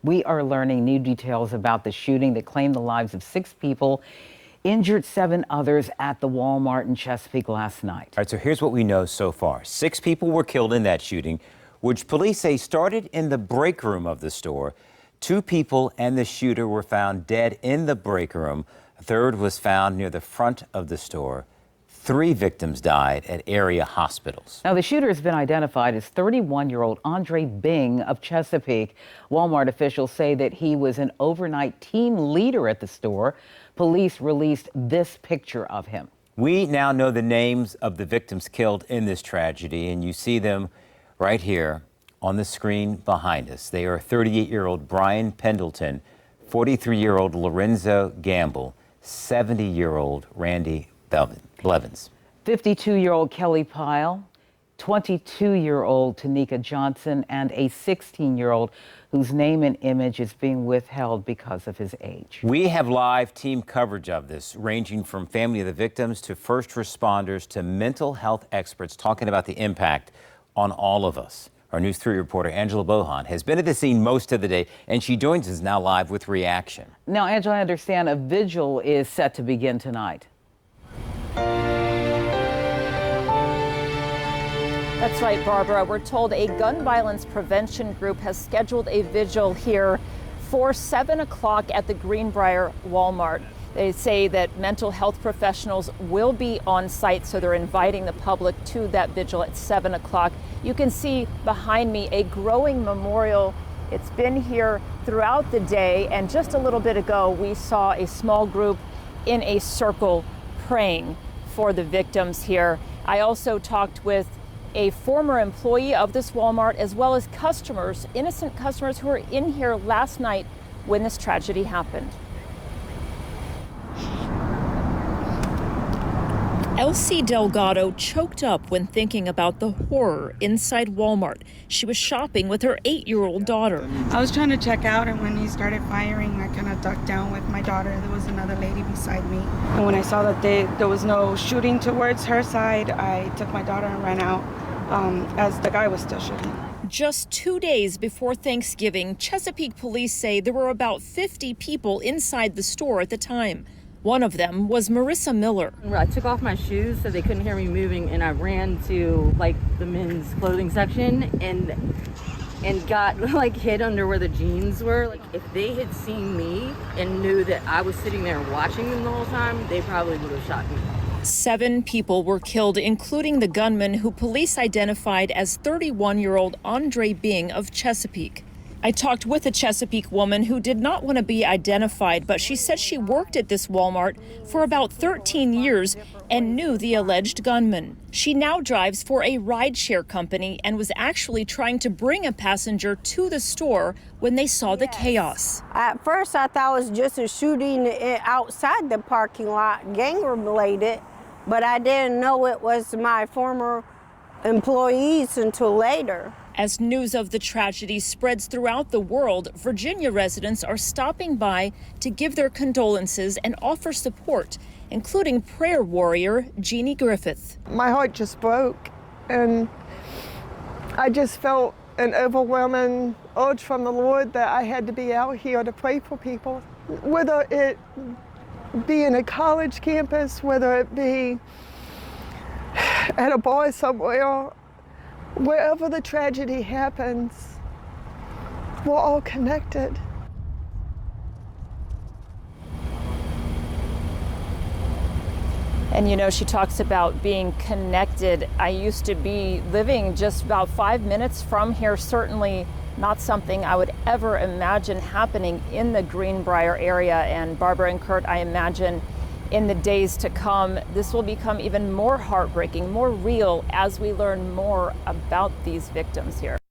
We are learning new details about the shooting that claimed the lives of 6 people, injured 7 others at the Walmart in Chesapeake last night. All right, so here's what we know so far. 6 people were killed in that shooting, which police say started in the break room of the store. 2 people and the shooter were found dead in the break room. A third was found near the front of the store. 3 victims died at area hospitals. Now, the shooter has been identified as 31-year-old Andre Bing of Chesapeake. Walmart officials say that he was an overnight team leader at the store. Police released this picture of him. We now know the names of the victims killed in this tragedy, and you see them right here on the screen behind us. They are 38-year-old Brian Pendleton, 43-year-old Lorenzo Gamble, 70-year-old Randy Blevins, 52-year-old Kelly Pyle, 22-year-old Tanika Johnson, and a 16-year-old whose name and image is being withheld because of his age. We have live team coverage of this, ranging from family of the victims to first responders to mental health experts, talking about the impact on all of us. Our News 3 reporter Angela Bohan has been at the scene most of the day, and she joins us now live with reaction. Now, Angela, I understand a vigil is set to begin tonight. That's right, Barbara. We're told a gun violence prevention group has scheduled a vigil here for 7 o'clock at the Greenbrier Walmart. They say that mental health professionals will be on site, so they're inviting the public to that vigil at 7 o'clock. You can see behind me a growing memorial. It's been here throughout the day, and just a little bit ago, we saw a small group in a circle praying for the victims here. I also talked with a former employee of this Walmart, as well as customers, innocent customers who were in here last night when this tragedy happened. Elsie Delgado choked up when thinking about the horror inside Walmart. She was shopping with her 8-year-old daughter. I was trying to check out, and when he started firing, I kind of ducked down with my daughter. There was another lady beside me. And when I saw that there was no shooting towards her side, I took my daughter and ran out as the guy was still shooting. Just 2 days before Thanksgiving, Chesapeake police say there were about 50 people inside the store at the time. One of them was Marissa Miller. I took off my shoes so they couldn't hear me moving, and I ran to the men's clothing section and got hid under where the jeans were. If they had seen me and knew that I was sitting there watching them the whole time, they probably would have shot me. 7 people were killed, including the gunman who police identified as 31-year-old Andre Bing of Chesapeake. I talked with a Chesapeake woman who did not want to be identified, but she said she worked at this Walmart for about 13 years and knew the alleged gunman. She now drives for a rideshare company and was actually trying to bring a passenger to the store when they saw the chaos. At first, I thought it was just a shooting outside the parking lot, gang-related, but I didn't know it was my former employees until later. As news of the tragedy spreads throughout the world, Virginia residents are stopping by to give their condolences and offer support, including prayer warrior Jeannie Griffith. My heart just broke, and I just felt an overwhelming urge from the Lord that I had to be out here to pray for people, whether it be in a college campus, whether it be at a bar somewhere. Wherever the tragedy happens, we're all connected. And you know, she talks about being connected. I used to be living just about 5 minutes from here, certainly not something I would ever imagine happening in the Greenbrier area. And Barbara and Kurt, I imagine in the days to come, this will become even more heartbreaking, more real as we learn more about these victims here.